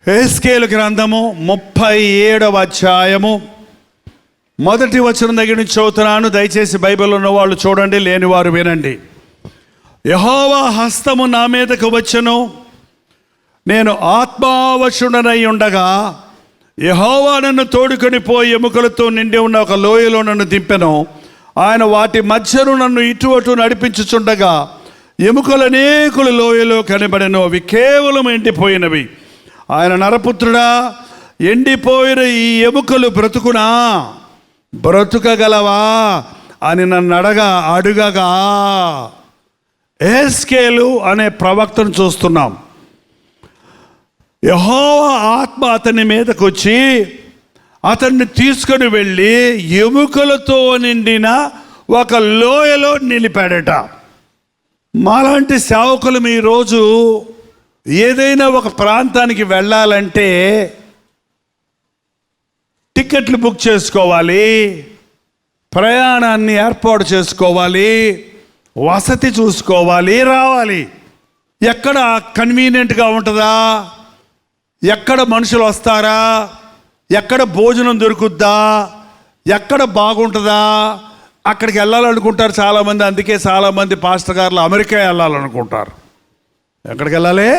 యెహెజ్కేలు గ్రంథము 37వ అధ్యాయము 1వ వచనం దగ్గర నుంచి చదువుతున్నాను. దయచేసి బైబిల్ ఉన్న వాళ్ళు చూడండి, లేని వారు వినండి. యెహోవా హస్తము నా మీదకు వచ్చెను, నేను ఆత్మావశుడనై ఉండగా యెహోవా నన్ను తోడుకొని పోయి ఎముకలతో నిండి ఉన్న ఒక లోయలో నన్ను దింపెను. ఆయన వాటి మధ్యను నన్ను ఇటు అటు నడిపించుచుండగా ఎముకలు అనేకులు లోయలో కనబడెను, అవి కేవలం ఎండిపోయినవి. ఆయన నరపుత్రుడా, ఎండిపోయిన ఈ ఎముకలు బ్రతుకగలవా అని నన్ను అడుగగా యెహెజ్కేలు అనే ప్రవక్తను చూస్తున్నాం. యెహోవా ఆత్మ అతని మీదకు వచ్చి అతన్ని తీసుకొని వెళ్ళి ఎముకలతో నిండిన ఒక లోయలో నిలిపాడట. మాలాంటి సేవకులు ఈరోజు ఏదైనా ఒక ప్రాంతానికి వెళ్ళాలంటే టికెట్లు బుక్ చేసుకోవాలి, ప్రయాణాన్ని ఏర్పాటు చేసుకోవాలి, వసతి చూసుకోవాలి, రావాలి. ఎక్కడ కన్వీనియంట్గా ఉంటుందా, ఎక్కడ మనుషులు వస్తారా, ఎక్కడ భోజనం దొరుకుద్దా, ఎక్కడ బాగుంటుందా, అక్కడికి వెళ్ళాలనుకుంటారు చాలామంది. అందుకే చాలామంది పాస్టర్ గారులు అమెరికా వెళ్ళాలనుకుంటారు. ఎక్కడికి వెళ్ళాలి?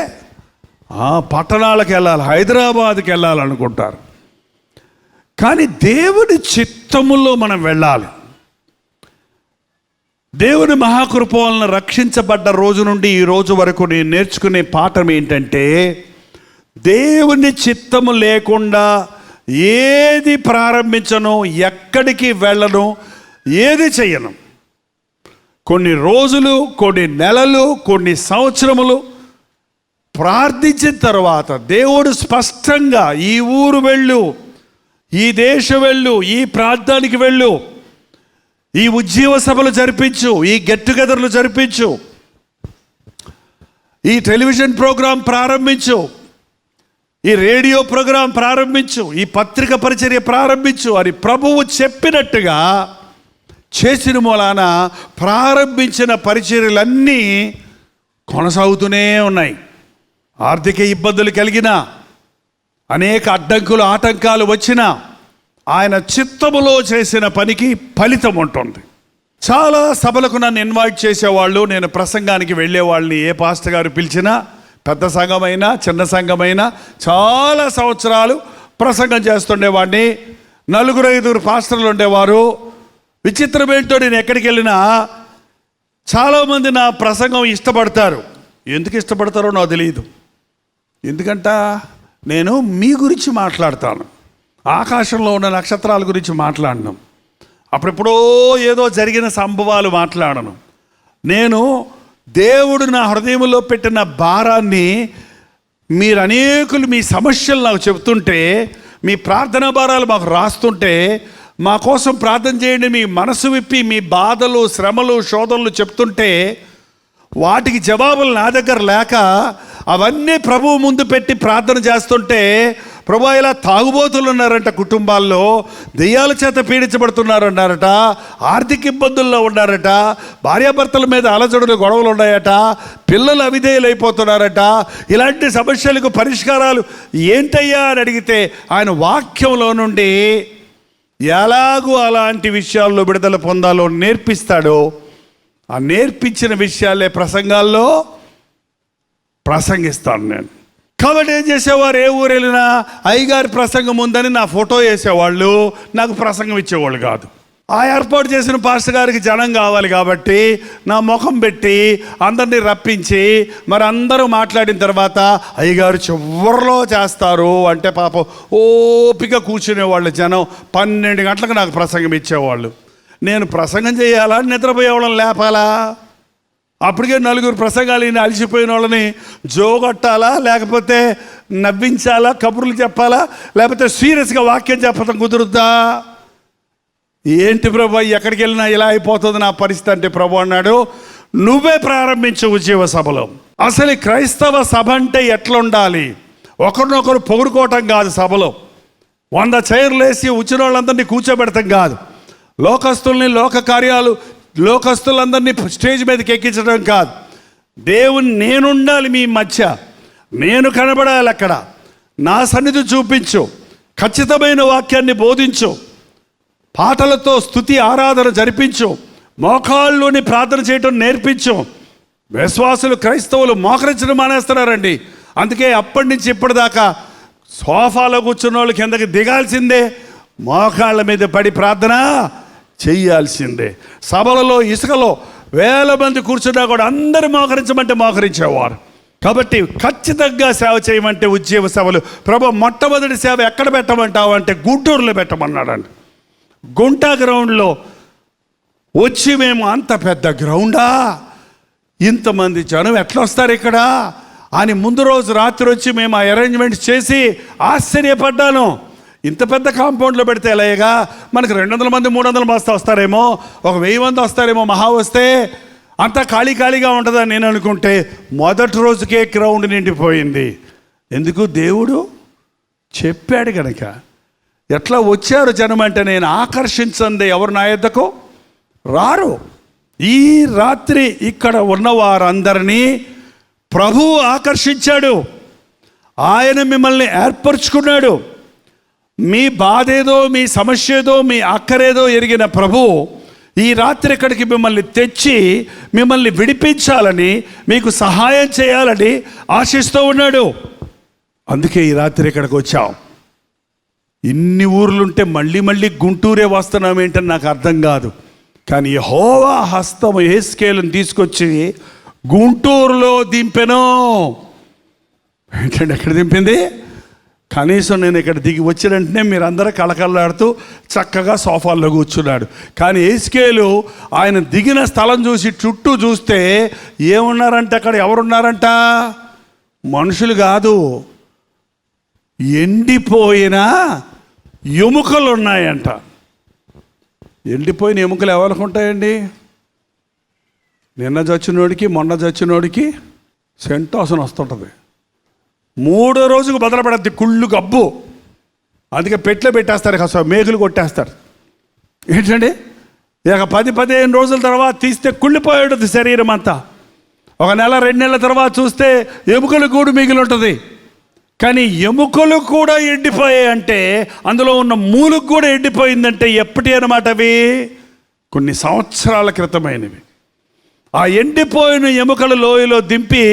పట్టణాలకు వెళ్ళాలి, హైదరాబాద్కి వెళ్ళాలనుకుంటారు. కానీ దేవుని చిత్తములో మనం వెళ్ళాలి. దేవుని మహాకృప వలన రక్షించబడ్డ రోజు నుండి ఈ రోజు వరకు నేను నేర్చుకునే పాఠం ఏంటంటే, దేవుని చిత్తము లేకుండా ఏది ప్రారంభించను, ఎక్కడికి వెళ్ళను, ఏది చెయ్యను. కొన్ని రోజులు, కొన్ని నెలలు, కొన్ని సంవత్సరములు ప్రార్థించిన తర్వాత దేవుడు స్పష్టంగా ఈ ఊరు వెళ్ళు, ఈ దేశం వెళ్ళు, ఈ ప్రాంతానికి వెళ్ళు, ఈ ఉజ్జీవ సభలు జరిపించు, ఈ గెట్ టుగెదర్లు జరిపించు, ఈ టెలివిజన్ ప్రోగ్రాం ప్రారంభించు, ఈ రేడియో ప్రోగ్రాం ప్రారంభించు, ఈ పత్రిక పరిచర్య ప్రారంభించు అని ప్రభువు చెప్పినట్టుగా చేసిన మూలాన ప్రారంభించిన పరిచర్యలన్నీ కొనసాగుతూనే ఉన్నాయి. ఆర్థిక ఇబ్బందులు కలిగిన, అనేక అడ్డంకులు ఆటంకాలు వచ్చినా ఆయన చిత్తములో చేసిన పనికి ఫలితం ఉంటుంది. చాలా సభలకు నన్ను ఇన్వైట్ చేసేవాళ్ళు, నేను ప్రసంగానికి వెళ్ళేవాళ్ళని. ఏ పాస్టర్ గారు పిలిచినా, పెద్ద సంఘమైనా చిన్న సంఘమైనా చాలా సంవత్సరాలు ప్రసంగం చేస్తుండేవాడిని. 4-5 పాస్టర్లు ఉండేవారు. విచిత్రం ఏంటో, నేను ఎక్కడికి వెళ్ళినా చాలామంది నా ప్రసంగం ఇష్టపడతారు. ఎందుకు ఇష్టపడతారో నాకు తెలియదు. ఎందుకంట నేను మీ గురించి మాట్లాడతాను, ఆకాశంలో ఉన్న నక్షత్రాల గురించి మాట్లాడను, అప్పుడెప్పుడో ఏదో జరిగిన సంభవాలు మాట్లాడను. నేను దేవుడు నా హృదయంలో పెట్టిన భారాన్ని మీరు అనేకులు మీ సమస్యలు నాకు చెబుతుంటే, మీ ప్రార్థనా భారాలు మాకు రాస్తుంటే, మా కోసం ప్రార్థన చేయండి, మీ మనసు విప్పి మీ బాధలు, శ్రమలు, శోధనలు చెప్తుంటే, వాటికి జవాబులు నా దగ్గర లేక అవన్నీ ప్రభువు ముందు పెట్టి ప్రార్థన చేస్తుంటే, ప్రభు ఇలా తాగుబోతులు ఉన్నారంట, కుటుంబాల్లో దెయ్యాల చేత పీడించబడుతున్నారు అన్నారట, ఆర్థిక ఇబ్బందుల్లో ఉన్నారట, భార్యాభర్తల మీద అలజడులు గొడవలు ఉన్నాయట, పిల్లలు అవిధేయులు అయిపోతున్నారట. ఇలాంటి సమస్యలకు పరిష్కారాలు ఏంటయ్యా అని అడిగితే ఆయన వాక్యంలో నుండి ఎలాగూ అలాంటి విషయాల్లో విడుదల పొందాలో నేర్పిస్తాడో, ఆ నేర్పించిన విషయాలే ప్రసంగాల్లో ప్రసంగిస్తాను నేను. కాబట్టి ఏం చేసేవారు, ఏ ఊరు వెళ్ళినా అయ్యగారి ప్రసంగం ఉందని నా ఫోటో వేసేవాళ్ళు, నాకు ప్రసంగం ఇచ్చేవాళ్ళు కాదు. ఆ ఏర్పాటు చేసిన పాస్టర్ గారికి జనం కావాలి కాబట్టి నా ముఖం పెట్టి అందరినీ రప్పించి, మరి అందరూ మాట్లాడిన తర్వాత అయ్యగారు చివరిలో చేస్తారు అంటే పాపం ఓపిక కూర్చునేవాళ్ళు జనం. 12 గంటలకు నాకు ప్రసంగం ఇచ్చేవాళ్ళు. నేను ప్రసంగం చేయాలా, నిద్రపోయేవాళ్ళని లేపాలా? అప్పటికే 4 ప్రసంగాలు అలసిపోయిన వాళ్ళని జోగొట్టాలా, లేకపోతే నవ్వించాలా, కబుర్లు చెప్పాలా, లేకపోతే సీరియస్గా వాక్యం చెప్పడం కుదురుద్దా? ఏంటి ప్రభు, ఎక్కడికి వెళ్ళినా ఇలా అయిపోతుంది నా పరిస్థితి అంటే, ప్రభు అన్నాడు, నువ్వే ప్రారంభించు ఉజ్జీవ సభలో. అసలు క్రైస్తవ సభ అంటే ఎట్లా ఉండాలి? ఒకరినొకరు పొగుడుకోవటం కాదు, సభలో 100 చైర్లు వేసి వచ్చిన వాళ్ళందరినీ కూర్చోబెడతాం కాదు, లోకస్తుల్ని, లోక కార్యాలు, లోకస్తులందరినీ స్టేజ్ మీదకి ఎక్కించడం కాదు. దేవుని నేనుండాలి మీ మధ్య, నేను కనబడాలి అక్కడ. నా సన్నిధి చూపించు, ఖచ్చితమైన వాక్యాన్ని బోధించు, పాటలతో స్తుతి ఆరాధన జరిపించు, మోకాళ్ళలోని ప్రార్థన చేయటం నేర్పించు. విశ్వాసులు క్రైస్తవులు మోకరించడం మానేస్తున్నారండి. అందుకే అప్పటి నుంచి ఇప్పటిదాకా సోఫాలో కూర్చున్న వాళ్ళు కిందకి దిగాల్సిందే, మోకాళ్ళ మీద పడి ప్రార్థన చెయ్యాల్సిందే. సభలలో ఇసుకలో వేల మంది కూర్చున్నా కూడా అందరూ మోకరించమంటే మోకరించేవారు. కాబట్టి ఖచ్చితంగా సేవ చేయమంటే ఉద్యోగ సేవలు. ప్రభు మొట్టమొదటి సేవ ఎక్కడ పెట్టమంటావు అంటే గుంటూరులో పెట్టమన్నాడండి. గుంటా గ్రౌండ్లో వచ్చి మేము అంత పెద్ద గ్రౌండా, ఇంతమంది జనం ఎట్లా వస్తారు ఇక్కడ అని ముందు రోజు రాత్రి వచ్చి మేము ఆ అరేంజ్మెంట్స్ చేసి ఆశ్చర్యపడ్డాను. ఇంత పెద్ద కాంపౌండ్లో పెడితే ఎలాగా, మనకు 200 మంది 300 మంది వస్తారేమో, ఒక 1000 మంది వస్తారేమో మహా వస్తే, అంతా ఖాళీగా ఉంటుందని నేను అనుకుంటే మొదటి రోజుకే గ్రౌండ్ నిండిపోయింది. ఎందుకు? దేవుడు చెప్పాడు కనుక. ఎట్లా వచ్చారు జనం అంటే, నేను ఆకర్షించండి ఎవరు నా యొద్దకు రారు. ఈ రాత్రి ఇక్కడ ఉన్న వారందరినీ ప్రభువు ఆకర్షించాడు. ఆయన మిమ్మల్ని ఏర్పరచుకున్నాడు. మీ బాధ ఏదో, మీ సమస్య ఏదో, మీ అక్కరేదో ఎరిగిన ప్రభువు ఈ రాత్రి ఇక్కడికి మిమ్మల్ని తెచ్చి మిమ్మల్ని విడిపించాలని, మీకు సహాయం చేయాలని ఆశిస్తూ ఉన్నాడు. అందుకే ఈ రాత్రి ఇక్కడికి వచ్చాం. ఇన్ని ఊర్లుంటే మళ్ళీ గుంటూరే వస్తున్నాం ఏంటని నాకు అర్థం కాదు. కానీ యెహోవా హస్తం యెహెజ్కేలుని తీసుకొచ్చి గుంటూరులో దింపెను. ఏంటంటే ఎక్కడ దింపింది? కనీసం నేను ఇక్కడ దిగి వచ్చిన వెంటనే మీరందరూ కళకళలాడుతూ చక్కగా సోఫాల్లో కూర్చున్నాడు. కానీ యెహెజ్కేలు ఆయన దిగిన స్థలం చూసి చుట్టూ చూస్తే ఏమున్నారంట అక్కడ? ఎవరున్నారంట? మనుషులు కాదు, ఎండిపోయిన ఎముకలు ఉన్నాయంట. ఎండిపోయిన ఎముకలు ఎవరికి ఉంటాయండి? నిన్న చచ్చినోడికి మొన్న చచ్చినోడికి సెంటాసన వస్తుంటుంది. 3వ రోజుకు బదలపడద్ది కుళ్ళు గబ్బు. అందుకే పెట్లో పెట్టేస్తారు, అసలు మేకులు కొట్టేస్తారు. ఏంటండి, ఇక 10-15 రోజుల తర్వాత తీస్తే కుళ్ళిపోయి ఉంటుంది శరీరం అంతా. ఒక నెల 2 నెలల తర్వాత చూస్తే ఎముకలు గూడు మిగిలి ఉంటుంది. కానీ ఎముకలు కూడా ఎండిపోయాయి అంటే, అందులో ఉన్న మూలుగు కూడా ఎండిపోయిందంటే ఎప్పటి అన్నమాట? అవి కొన్ని సంవత్సరాల క్రితమైనవి. ఆ ఎండిపోయిన ఎముకల లోయలో దింపి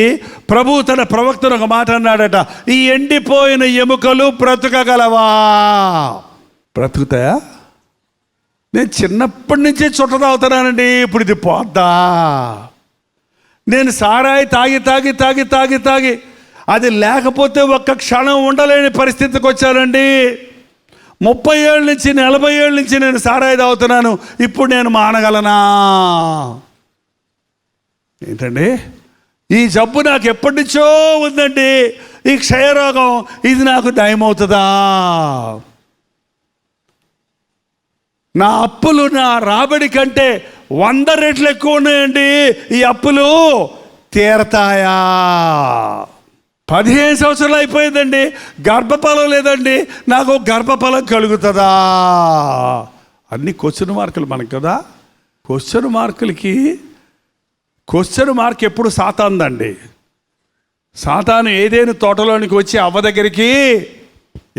ప్రభు తన ప్రవక్తను ఒక మాట అన్నాడట, ఈ ఎండిపోయిన ఎముకలు బ్రతకగలవా? బ్రతుకుతాయా? నేను చిన్నప్పటి నుంచే చుట్ట తాగుతున్నానండి, ఇప్పుడు ఇది పోద్దా? నేను సారాయి తాగి అది లేకపోతే ఒక్క క్షణం ఉండలేని పరిస్థితికి వచ్చానండి. 30 ఏళ్ళ నుంచి 40 ఏళ్ళ నుంచి నేను సారాయి తాగుతున్నాను. ఇప్పుడు నేను మానగలనా? ఏంటండి, ఈ జబ్బు నాకు ఎప్పటి నుంచో ఉందండి, ఈ క్షయరోగం, ఇది నాకు నయమవుతుందా? నా అప్పులు నా రాబడి కంటే 100 రెట్లు ఎక్కువ ఉన్నాయండి. ఈ అప్పులు తీరతాయా? 15 సంవత్సరాలు అయిపోయిందండి, గర్భఫలం లేదండి, నాకు గర్భఫలం కలుగుతుందా? అన్ని క్వశ్చన్ మార్కులు మనకు కదా. క్వశ్చన్ మార్క్ ఎప్పుడు సాతానుదండి. సాతాను ఏదేను తోటలోనికి వచ్చి అవ్వ దగ్గరికి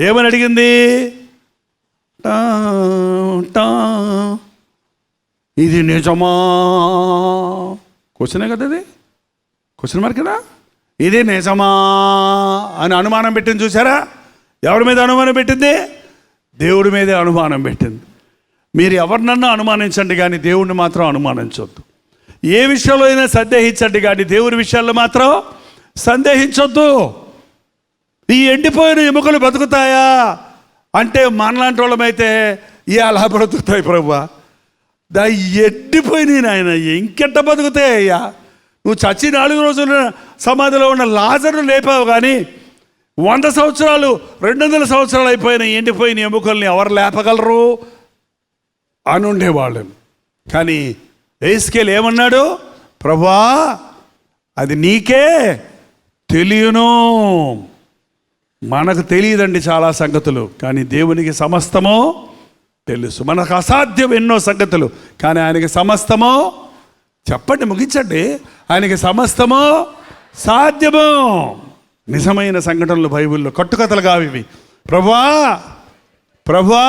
ఏమని అడిగింది? ఇది నిజమా? క్వశ్చనే కదా, ఇది క్వశ్చన్ మార్క్ కదా. ఇది నిజమా అని అనుమానం పెట్టింది. చూసారా? ఎవరి మీద అనుమానం పెట్టింది? దేవుడి మీదే అనుమానం పెట్టింది. మీరు ఎవరినన్నా అనుమానించండి కానీ దేవుడిని మాత్రం అనుమానించొద్దు. ఏ విషయంలో అయినా సందేహించండి కానీ దేవుడి విషయాల్లో మాత్రం సందేహించొద్దు. ఈ ఎండిపోయిన ఎముకలు బతుకుతాయా అంటే, మనలాంటి వాళ్ళమైతే ఇలా బ్రతుకుతాయి ప్రభువా, దా ఎండిపోయినాయి నాయన, ఇంకెట్ట బతుకుతాయ్యా? నువ్వు చచ్చి 4 రోజులు సమాధిలో ఉన్న లాజరును లేపావు, కానీ 100 సంవత్సరాలు 200 సంవత్సరాలు అయిపోయిన ఎండిపోయిన ఎముకల్ని ఎవరు లేపగలరు అని ఉండేవాళ్ళు. కానీ యెహెజ్కేలు ఏమన్నాడు? ప్రభువా, అది నీకే తెలియను. మనకు తెలియదండి చాలా సంగతులు, కానీ దేవునికి సమస్తమో తెలుసు. మనకు అసాధ్యం ఎన్నో సంగతులు, కానీ ఆయనకి సమస్తమో, చెప్పండి ముగించండి, ఆయనకి సమస్తమో సాధ్యము. నిజమైన సంఘటనలు బైబిల్లో, కట్టుకథలు కావు ఇవి. ప్రభువా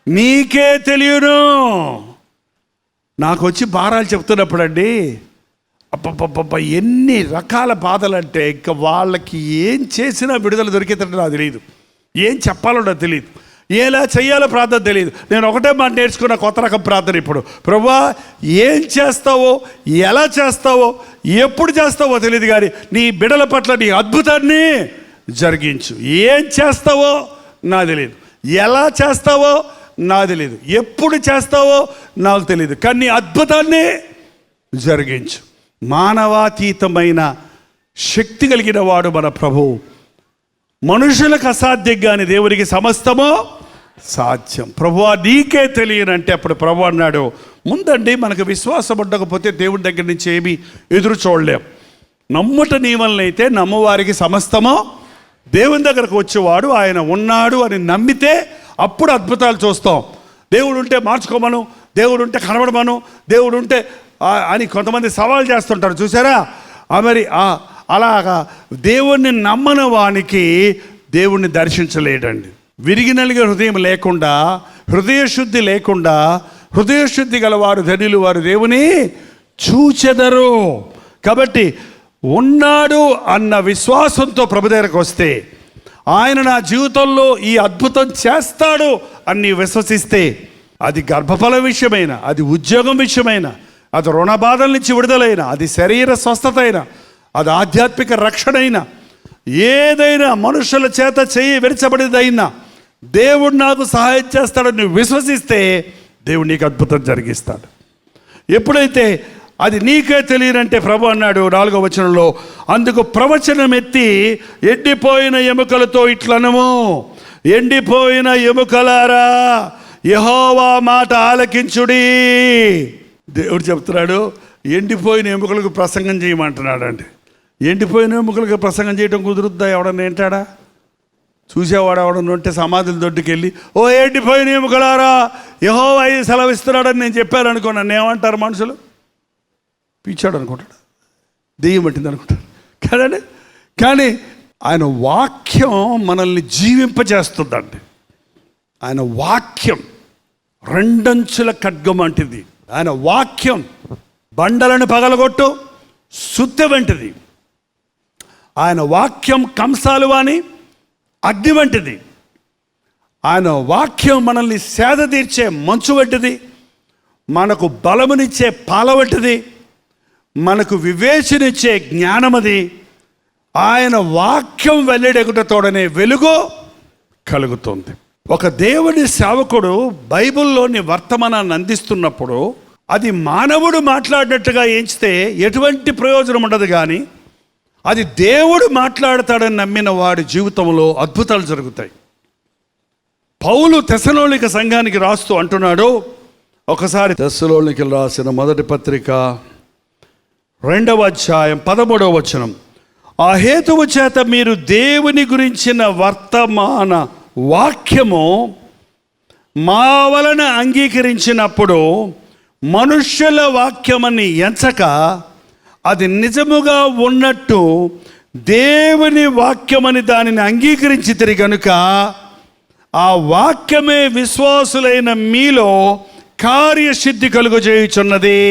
నీకే తెలియను. నాకు వచ్చి భారాలు చెప్తున్నప్పుడు అండి, అబ్బబ్బబ్బబ్బ ఎన్ని రకాల బాధలు అంటే ఇంకా వాళ్ళకి ఏం చేసినా విడుదల దొరికేటట్టు నాకు తెలియదు, ఏం చెప్పాలో నాకు తెలియదు, ఎలా చెయ్యాలో ప్రార్థన తెలియదు. నేను ఒకటే మాట నేర్చుకున్న కొత్త రకం ప్రార్థన ఇప్పుడు. ప్రభువా ఏం చేస్తావో, ఎలా చేస్తావో, ఎప్పుడు చేస్తావో తెలియదు, కానీ నీ బిడ్డల పట్ల నీ అద్భుతాన్ని జరిగించు. ఏం చేస్తావో నాకు తెలియదు, ఎలా చేస్తావో నాకు తెలియదు, ఎప్పుడు చేస్తావో నాకు తెలియదు, కానీ నీ అద్భుతాన్ని జరిగించు. మానవాతీతమైన శక్తి కలిగిన వాడు మన ప్రభువు. మనుషులకు అసాధ్యం కానీ దేవునికి సమస్తమో సాధ్యం. ప్రభువా నీకే తెలియనంటే అప్పుడు ప్రభు అన్నాడు, ముందండి మనకు విశ్వాసం ఉండకపోతే దేవుని దగ్గర నుంచి ఏమీ ఎదురు చూడలేం. నమ్ముట నీ వలనైతే నమ్మవారికి సమస్తమో. దేవుని దగ్గరకు వచ్చేవాడు ఆయన ఉన్నాడు అని నమ్మితే అప్పుడు అద్భుతాలు చూస్తాం. దేవుడు ఉంటే మార్చుకోమను, దేవుడు ఉంటే కనబడమను, దేవుడు ఉంటే అని కొంతమంది సవాల్ చేస్తుంటారు చూసారా. మరి అలాగా దేవుణ్ణి నమ్మని వానికి దేవుణ్ణి దర్శించలేడండి. విరిగి నలిగే హృదయం లేకుండా, హృదయశుద్ధి లేకుండా, హృదయశుద్ధి గలవారు ధనులు, వారు దేవుని చూచెదరు. కాబట్టి ఉన్నాడు అన్న విశ్వాసంతో ప్రభు దగ్గరకు వస్తే, ఆయన నా జీవితంలో ఈ అద్భుతం చేస్తాడు అని విశ్వసిస్తే, అది గర్భఫల విషయమైన, అది ఉద్యోగం విషయమైన, అది రుణ బాధల నుంచి విడుదలైన, అది శరీర స్వస్థత అయినా, అది ఆధ్యాత్మిక రక్షణ అయినా, ఏదైనా మనుషుల చేత చేయి విరచబడిదైనా దేవుడు నాకు సహాయం చేస్తాడని నువ్వు విశ్వసిస్తే దేవుడు నీకు అద్భుతం జరిగిస్తాడు. ఎప్పుడైతే అది నీకే తెలియనంటే ప్రభు అన్నాడు 4వ వచనంలో, అందుకు ప్రవచనం ఎత్తి ఎండిపోయిన ఎముకలతో ఇట్లనము, ఎండిపోయిన ఎముకలారా యెహోవా మాట ఆలకించుడి. దేవుడు చెప్తున్నాడు ఎండిపోయిన ఎముకలకు ప్రసంగం చేయమంటున్నాడు అండి. ఎండిపోయిన ఎముకలకు ప్రసంగం చేయడం కుదురుద్దా? ఎవడన్నా ఏంటాడా? చూసేవాడు ఎవడన్నా ఉంటే సమాధుల దొడ్డుకెళ్ళి, ఓ ఎండిపోయిన ఎముకలారా యెహోవా సెలవిస్తున్నాడని నేను చెప్పాను అనుకో, నన్ను ఏమంటారు మనుషులు? పిచ్చాడు అనుకుంటాడు, దెయ్యం పట్టింది అనుకుంటాడు కదండి. కానీ ఆయన వాక్యం మనల్ని జీవింపజేస్తుందండి. ఆయన వాక్యం రెండంచుల ఖడ్గం వంటిది. ఆయన వాక్యం బండలను పగలగొట్టు సుత్తె వంటిది. ఆయన వాక్యం కంసాలు వాని అగ్ని వంటిది. ఆయన వాక్యం మనల్ని సేద తీర్చే మంచు వంటిది, మనకు బలమునిచ్చే పాల వంటిది, మనకు వివేచనిచ్చే జ్ఞానమది. ఆయన వాక్యం వెల్లడెగుటతోడనే వెలుగు కలుగుతుంది. ఒక దేవుని సేవకుడు బైబిల్లోని వర్తమానాన్ని అందిస్తున్నప్పుడు అది మానవుడు మాట్లాడినట్టుగా ఎంచితే ఎటువంటి ప్రయోజనం ఉండదు, కానీ అది దేవుడు మాట్లాడతాడని నమ్మిన వాడి జీవితంలో అద్భుతాలు జరుగుతాయి. పౌలు తెస్సలోనిక సంఘానికి రాస్తూ అంటున్నాడు, ఒకసారి తెస్సలోనికలు రాసిన మొదటి పత్రిక 2వ అధ్యాయం 13వ వచనం, ఆ హేతువు చేత మీరు దేవుని గురించిన వర్తమాన వాక్యము మా వలన అంగీకరించినప్పుడు మనుష్యుల వాక్యమని ఎంచక అది నిజముగా ఉన్నట్టు దేవుని వాక్యమని దానిని అంగీకరించితిరి గనుక ఆ వాక్యమే విశ్వాసులైన మీలో కార్యసిద్ధి కలుగజేయుచున్నది.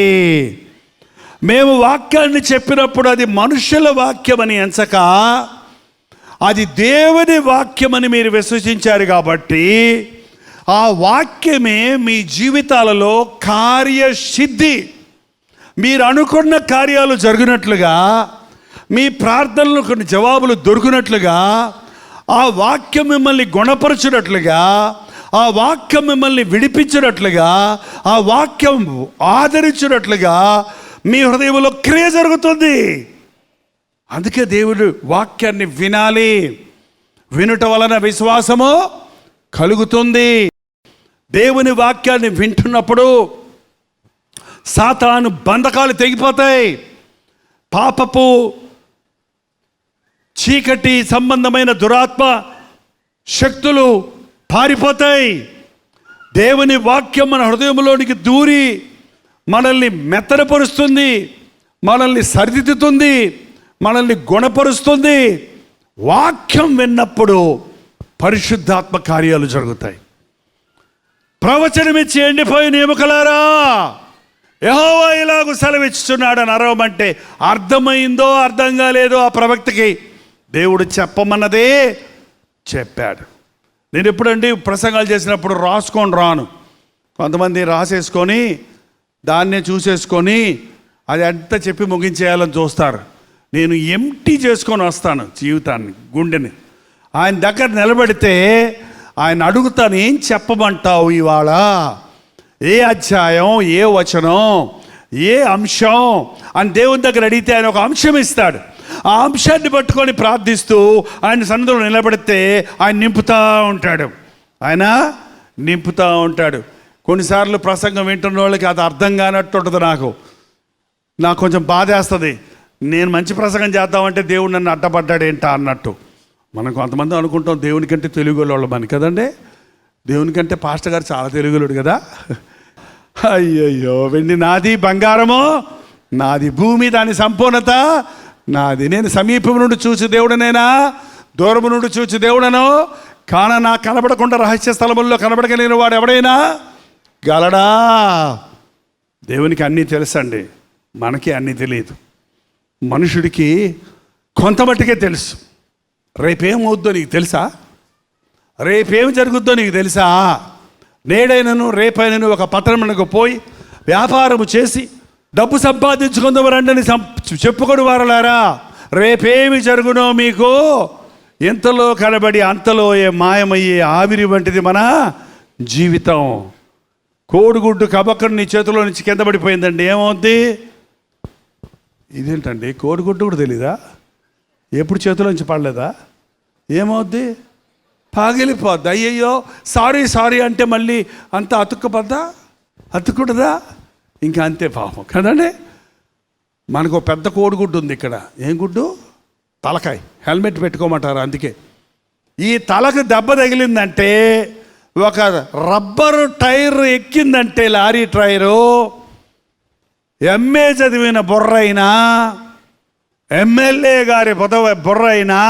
మేము వాక్యాన్ని చెప్పినప్పుడు అది మనుషుల వాక్యమని ఎంచక అది దేవుని వాక్యమని మీరు విశ్వసించారు కాబట్టి ఆ వాక్యమే మీ జీవితాలలో కార్యసిద్ధి, మీరు అనుకున్న కార్యాలు జరిగినట్లుగా, మీ ప్రార్థనలు కొన్ని జవాబులు దొరికినట్లుగా, ఆ వాక్యం మిమ్మల్ని గుణపరచునట్లుగా, ఆ వాక్యం మిమ్మల్ని విడిపించినట్లుగా, ఆ వాక్యం ఆదరించినట్లుగా మీ హృదయంలో క్రియ జరుగుతుంది. అందుకే దేవుడు వాక్యాన్ని వినాలి, వినుట వలన విశ్వాసము కలుగుతుంది. దేవుని వాక్యాన్ని వింటున్నప్పుడు సాతాను బంధకాలు తెగిపోతాయి, పాపపు చీకటి సంబంధమైన దురాత్మ శక్తులు పారిపోతాయి. దేవుని వాక్యం మన హృదయంలోనికి దూరి మనల్ని మెత్తనపరుస్తుంది, మనల్ని సరిదిద్దుతుంది, మనల్ని గుణపరుస్తుంది, వాక్యం విన్నప్పుడు పరిశుద్ధాత్మ కార్యాలు జరుగుతాయి. ప్రవచనమిచ్చి ఎండిపోయిన ఎముకలారా యెహోవా ఇలాగు సెలవిచ్చుచున్నాడని అరవమంటే అర్థమైందో అర్థం కాలేదో ఆ ప్రవక్తకి దేవుడు చెప్పమన్నదే చెప్పాడు. నేను ఎప్పుడండి ప్రసంగాలు చేసినప్పుడు రాసుకొని రాను. కొంతమంది రాసేసుకొని దాన్నే చూసేసుకొని అది అంతా చెప్పి ముగించేయాలని చూస్తారు. నేను ఎంటీ చేసుకొని వస్తాను జీవితాన్ని, గుండెని. ఆయన దగ్గర నిలబడితే ఆయన అడుగుతాను, ఏం చెప్పమంటావు ఇవాళ, ఏ అధ్యాయం, ఏ వచనం, ఏ అంశం అని దేవుని దగ్గర అడిగితే ఆయన ఒక అంశం ఇస్తాడు. ఆ అంశాన్ని పట్టుకొని ప్రార్థిస్తూ ఆయన సన్నిధిలో నిలబడితే ఆయన నింపుతూ ఉంటాడు. ఆయన నింపుతూ ఉంటాడు. కొన్నిసార్లు ప్రసంగం వింటున్న వాళ్ళకి అది అర్థం కానట్టు ఉంటుంది. నాకు కొంచెం బాధేస్తుంది. నేను మంచి ప్రసంగం చేద్దామంటే దేవుడు నన్ను అడ్డపడ్డాడేంటా అన్నట్టు. మనం కొంతమంది అనుకుంటాం దేవుని కంటే తెలుగులోళ్ళు మన కదండి. దేవుని కంటే పాస్టర్ గారు చాలా తెలుగులోడు కదా. అయ్యయ్యో, వెండి నాది, బంగారము నాది, భూమి దాని సంపూర్ణత నాది. నేను సమీపం నుండి చూసి దేవుడనేనా, దూరం నుండి చూసి దేవుడనో కాన నాకు కనబడకుండా రహస్య స్థలముల్లో కనబడగలిగిన వాడు ఎవడైనా గలడా? దేవునికి అన్నీ తెలుసండి, మనకి అన్నీ తెలియదు. మనుషుడికి కొంత మట్టుకే తెలుసు. రేపేమవుద్దో నీకు తెలుసా? రేపేం జరుగుద్దో నీకు తెలుసా? నేడైనను రేపైనను ఒక పట్టణమునకు పోయి వ్యాపారము చేసి డబ్బు సంపాదించుకుందామరండి చెప్పుకొని వారలారా, రేపేమి జరుగునో మీకు ఎంతలో కనబడి అంతలో మాయమయ్యే ఆవిరి వంటిది మన జీవితం. కోడిగుడ్డు కబక్కను నీ చేతిలో నుంచి కింద పడిపోయిందండి, ఏమవుద్ది? ఇదేంటండి, కోడిగుడ్డు కూడా తెలీదా? ఎప్పుడు చేతిలో నుంచి పడలేదా? ఏమవుద్ది? పగిలిపోద్ది. అయ్యయ్యో సారీ అంటే మళ్ళీ అంతా అతుక్కుపోద్దా? అతుక్కుంటుందా? ఇంకా అంతే పాపం కదండి. మనకు పెద్ద కోడిగుడ్డు ఉంది ఇక్కడ. ఏం గుడ్డు? తలకాయ. హెల్మెట్ పెట్టుకోమంటారు అందుకే. ఈ తలకు దెబ్బ తగిలిందంటే, ఒక రబ్బరు టైర్ ఎక్కిందంటే, లారీ టైరు, ఎంఏ చదివిన బుర్రైనా, ఎమ్మెల్యే గారి బుర్రైనా,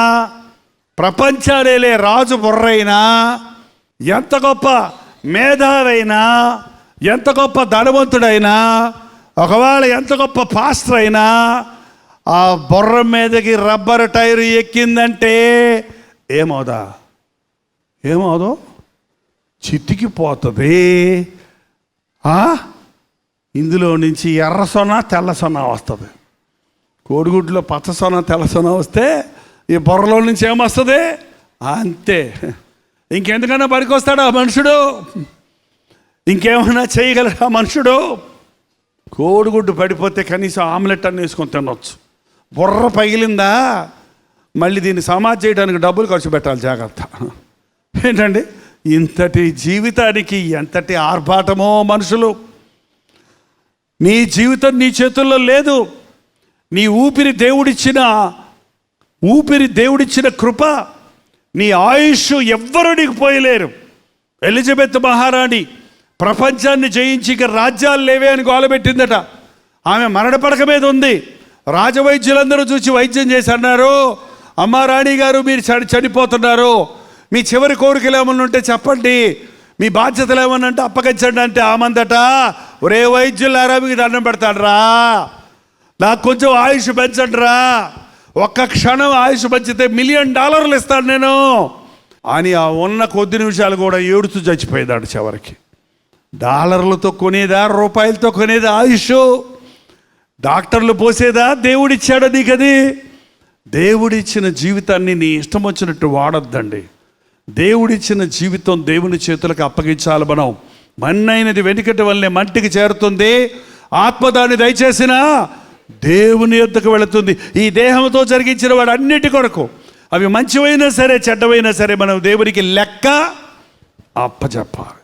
ప్రపంచాలేలే రాజు బుర్రైనా, ఎంత గొప్ప మేధావైనా, ఎంత గొప్ప ధనవంతుడైనా, ఒకవేళ ఎంత గొప్ప పాస్టర్ అయినా, ఆ బుర్ర మీదకి రబ్బర్ టైరు ఎక్కిందంటే ఏమవుదో? చితికిపోతుంది. ఇందులో నుంచి ఎర్ర సొన తెల్ల సొన వస్తుంది. కోడిగుడ్లో పచ్చ సొన తెల్ల సొన వస్తే ఈ బుర్రలో నుంచి ఏమొస్తుంది? అంతే. ఇంకెందుకన్నా పనికొస్తాడు ఆ మనుషుడు? ఇంకేమైనా చేయగలడు ఆ మనుషుడు? కోడిగుడ్డు పడిపోతే కనీసం ఆమ్లెట్ అన్న వేసుకొని తినొచ్చు. బుర్ర పగిలిందా, మళ్ళీ దీన్ని సమాధి చేయడానికి డబ్బులు ఖర్చు పెట్టాలి, జాగ్రత్త. ఏంటండి, ఇంతటి జీవితానికి ఎంతటి ఆర్భాటమో మనుషులు. నీ జీవితం నీ చేతుల్లో లేదు. నీ ఊపిరి దేవుడిచ్చిన కృప, నీ ఆయుష్ ఎవ్వరూ నీకు పోయలేరు. ఎలిజబెత్ మహారాణి ప్రపంచాన్ని జయించి ఇక రాజ్యాలు లేవే అని గోలబెట్టిందట. ఆమె మరణ పడక మీద ఉంది. రాజవైద్యులందరూ చూసి వైద్యం చేసి అన్నారు, అమ్మా రాణి గారు మీరు చనిపోతున్నారు, మీ చివరి కోరికలు ఏమన్నా ఉంటే చెప్పండి, మీ బాధ్యతలు ఏమన్నా అంటే అప్పగించండి. అంటే ఆమందట, ఒరే వైద్యులారా మీకు దండం పెడతాడరా, నాకు కొంచెం ఆయుష్ పెంచండి రా, ఒక్క క్షణం ఆయుష్ పెంచితే $1 మిలియన్ ఇస్తాను నేను అని ఆ ఉన్న కొద్ది నిమిషాలు కూడా ఏడుతూ చచ్చిపోయేదాడు. చివరికి డాలర్లతో కొనేదా, రూపాయలతో కొనేదా ఆయుష్? డాక్టర్లు పోసేదా? దేవుడిచ్చాడు నీకది. దేవుడిచ్చిన జీవితాన్ని నీ ఇష్టం వచ్చినట్టు వాడొద్దండి. దేవుడిచ్చిన జీవితం దేవుని చేతులకు అప్పగించాలి. మనం మన్నైనది వెనుకటి వల్లే మంటికి చేరుతుంది, ఆత్మదాన్ని దయచేసిన దేవుని యొద్దకు వెళుతుంది. ఈ దేహంతో జరిగించిన వాడు అన్నిటి కొరకు, అవి మంచివైనా సరే చెడ్డవైనా సరే, మనం దేవునికి లెక్క అప్పచెప్పాలి.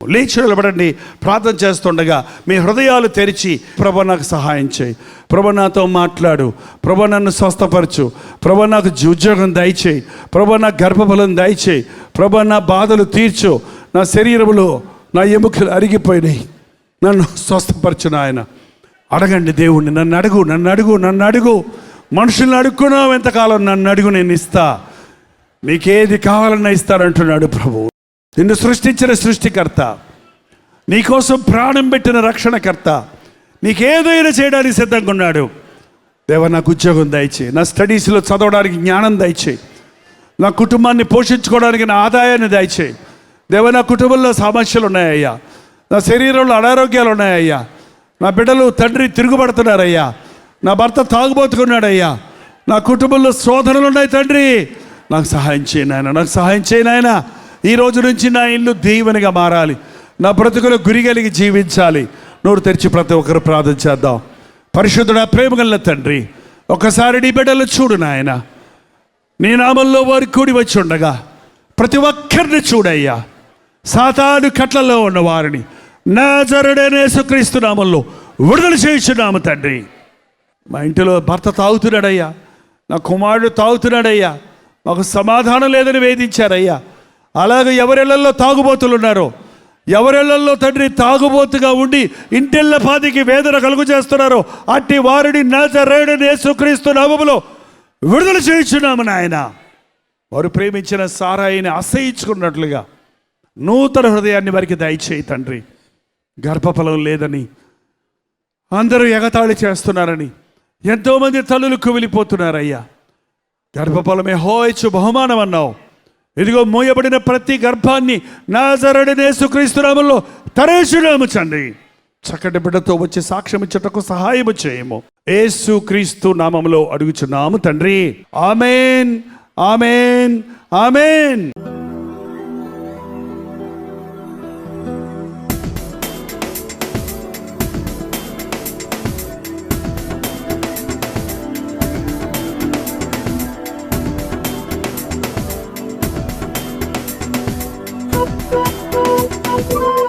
లేచి నిలబడండి. ప్రార్థన చేస్తుండగా మీ హృదయాలు తెరిచి, ప్రభు నాకు సహాయం చేయి, ప్రభు నాతో మాట్లాడు, ప్రభు నన్ను స్వస్థపరచు, ప్రభు నాకు ఉద్యోగం దయచేయి, ప్రభు నాకు గర్భఫలం దయచేయి, ప్రభు నా బాధలు తీర్చు, నా శరీరంలో నా ఎముకలు అరిగిపోయినాయి, నన్ను స్వస్థపరచు నాయన. అడగండి దేవుణ్ణి, నన్ను అడుగు. మనుషుల్ని అడుక్కున్నావు ఎంతకాలం, నన్ను అడుగు నేను ఇస్తా, నీకేది కావాలన్నా ఇస్తానంటున్నాడు ప్రభువు. నిన్ను సృష్టించిన సృష్టికర్త, నీకోసం ప్రాణం పెట్టిన రక్షణకర్త, నీకేదైనా చేయడానికి సిద్ధంగా ఉన్నాడు. దేవా, నాకు ఉద్యోగం దయచేయి, నా స్టడీస్లో చదవడానికి జ్ఞానం దయచేయి, నా కుటుంబాన్ని పోషించుకోవడానికి నా ఆదాయాన్ని దయచేయి. దేవా, నా కుటుంబంలో సమస్యలు ఉన్నాయ్యా, నా శరీరంలో అనారోగ్యాలు ఉన్నాయ్యా, నా బిడ్డలు తండ్రి తిరుగుబడుతున్నారయ్యా, నా భర్త తాగుబోతుకున్నాడయ్యా, నా కుటుంబంలో శోధనలు ఉన్నాయి తండ్రి, నాకు సహాయం చేయి నాయన, నాకు సహాయం చేయి నాయన. ఈ రోజు నుంచి నా ఇల్లు దీవెనగా మారాలి, నా బ్రతుకులో గురి కలిగి జీవించాలి. నోరు తెరిచి ప్రతి ఒక్కరు ప్రార్థన చేద్దాం. పరిశుద్ధుడా, ప్రేమగల తండ్రి, ఒకసారి నీ బిడ్డలు చూడు నాయన, నీ నామంలో వారు కూడి వచ్చి ఉండగా ప్రతి ఒక్కరిని చూడయ్యా. సాతాను కట్లలో ఉన్న వారిని నజరేయుడైన యేసుక్రీస్తు నామంలో విడుదల చేయించున్నాము తండ్రి. మా ఇంటిలో భర్త తాగుతున్నాడయ్యా, నా కుమారుడు తాగుతున్నాడయ్యా, మాకు సమాధానం లేదని వేధించారయ్యా. అలాగే ఎవరెళ్లలో తాగుబోతులు ఉన్నారో, ఎవరెళ్లలో తండ్రి తాగుబోతుగా ఉండి ఇంటిళ్ళ పాదికి వేదన కలుగు చేస్తున్నారో, అట్టి వారిని నజరేయుడైన యేసుక్రీస్తు నామములో విడుదల చేయించున్నాము నాయన. వారు ప్రేమించిన సారాయిని అసహించుకున్నట్లుగా నూతన హృదయాన్ని వారికి దయచేయి తండ్రి. గర్భఫలం లేదని అందరూ ఎగతాళి చేస్తున్నారని ఎంతోమంది తల్లులు కుమిలిపోతున్నారయ్యా. గర్భఫలమే హోయచ్చు బహుమానం అన్నావు. ఇదిగో మోయబడిన ప్రతి గర్భాన్ని నజరేయుడైన యేసుక్రీస్తు నామములో తెరచున్నాము తండ్రి. చక్కటి బిడ్డతో వచ్చి సాక్ష్యం ఇచ్చుటకు సహాయము చేయము. యేసుక్రీస్తు నామములో అడుగుచున్నాము తండ్రి. ఆమేన్, ఆమేన్, ఆమేన్. Thank you.